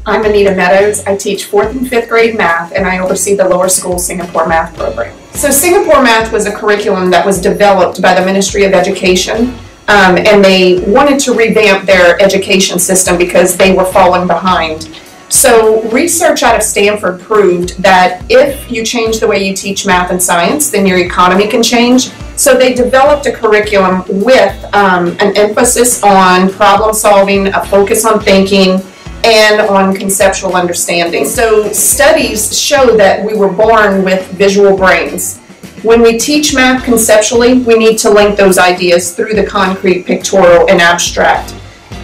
I'm Anita Meadows. I teach 4th and 5th grade math, and I oversee the lower school Singapore math program. So Singapore math was a curriculum that was developed by the Ministry of Education, and they wanted to revamp their education system because they were falling behind. So research out of Stanford proved that if you change the way you teach math and science, then your economy can change. So they developed a curriculum with an emphasis on problem solving, a focus on thinking, and on conceptual understanding. So studies show that we were born with visual brains. When we teach math conceptually, we need to link those ideas through the concrete, pictorial, and abstract.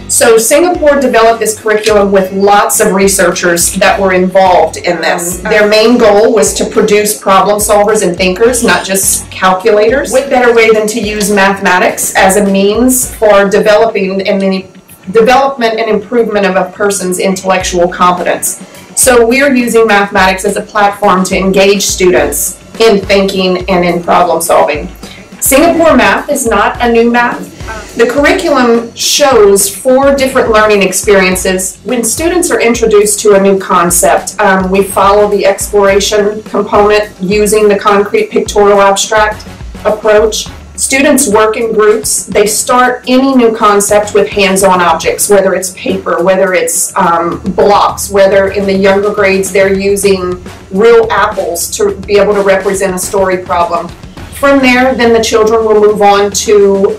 So Singapore developed this curriculum with lots of researchers that were involved in this. Their main goal was to produce problem solvers and thinkers, not just calculators. What better way than to use mathematics as a means for development and improvement of a person's intellectual competence. So we are using mathematics as a platform to engage students in thinking and in problem solving. Singapore math is not a new math. The curriculum shows 4 different learning experiences. When students are introduced to a new concept, we follow the exploration component using the concrete, pictorial, abstract approach. Students work in groups. They start any new concept with hands-on objects, whether it's paper, whether it's blocks, whether in the younger grades they're using real apples to be able to represent a story problem. From there, then the children will move on to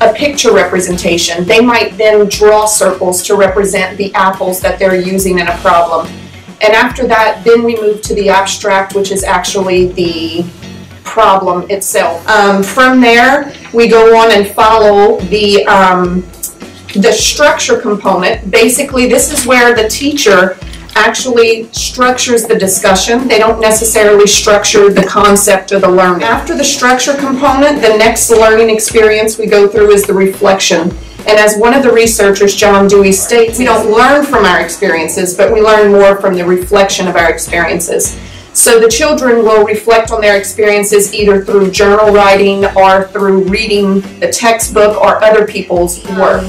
a picture representation. They might then draw circles to represent the apples that they're using in a problem. And after that, then we move to the abstract, which is actually the problem itself. From there, we go on and follow the structure component. Basically, this is where the teacher actually structures the discussion. They don't necessarily structure the concept or the learning. After the structure component, the next learning experience we go through is the reflection. And as one of the researchers, John Dewey, states, we don't learn from our experiences, but we learn more from the reflection of our experiences. So the children will reflect on their experiences either through journal writing or through reading the textbook or other people's work.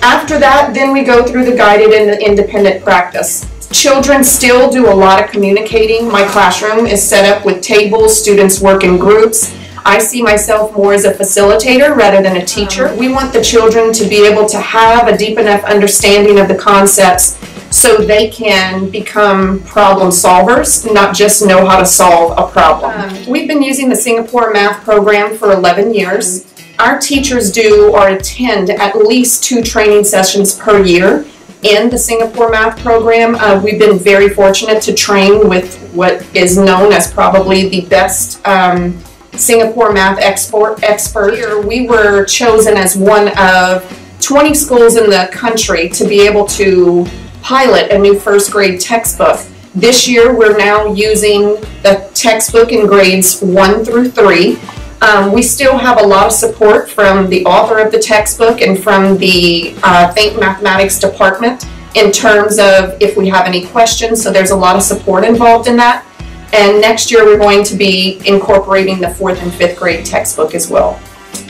After that, then we go through the guided and the independent practice. Children still do a lot of communicating. My classroom is set up with tables, students work in groups. I see myself more as a facilitator rather than a teacher. We want the children to be able to have a deep enough understanding of the concepts so they can become problem solvers, not just know how to solve a problem. We've been using the Singapore math program for 11 years. Our teachers do or attend at least 2 training sessions per year in the Singapore math program. We've been very fortunate to train with what is known as probably the best Singapore math expert. Here we were chosen as one of 20 schools in the country to be able to pilot a new 1st grade textbook. This year we're now using the textbook in grades 1 through 3. We still have a lot of support from the author of the textbook and from the Think Mathematics department in terms of if we have any questions, so there's a lot of support involved in that. And next year we're going to be incorporating the 4th and 5th grade textbook as well.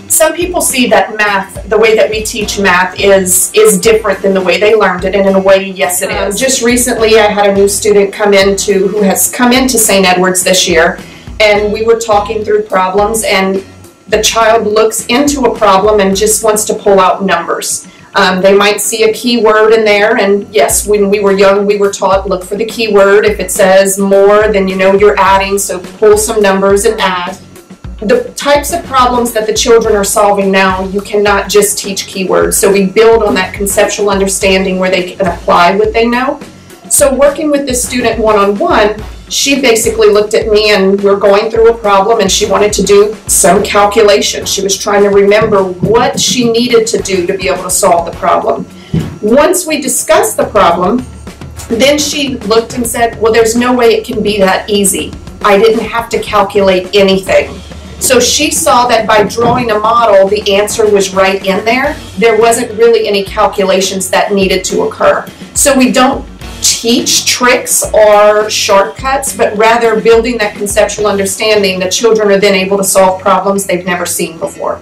Some people see that math, the way that we teach math is different than the way they learned it, and in a way, yes it is. Just recently I had a new student who has come into St. Edward's this year, and we were talking through problems, and the child looks into a problem and just wants to pull out numbers. They might see a keyword in there, and yes, when we were young we were taught look for the keyword. If it says more, then you know you're adding, so pull some numbers and add. The types of problems that the children are solving now, you cannot just teach keywords, so we build on that conceptual understanding where they can apply what they know. So working with this student one-on-one, she basically looked at me and we're going through a problem and she wanted to do some calculation. She was trying to remember what she needed to do to be able to solve the problem. Once we discussed the problem, then she looked and said, well, there's no way it can be that easy. I didn't have to calculate anything. So she saw that by drawing a model, the answer was right in there. There wasn't really any calculations that needed to occur. So we don't teach tricks or shortcuts, but rather building that conceptual understanding, the children are then able to solve problems they've never seen before.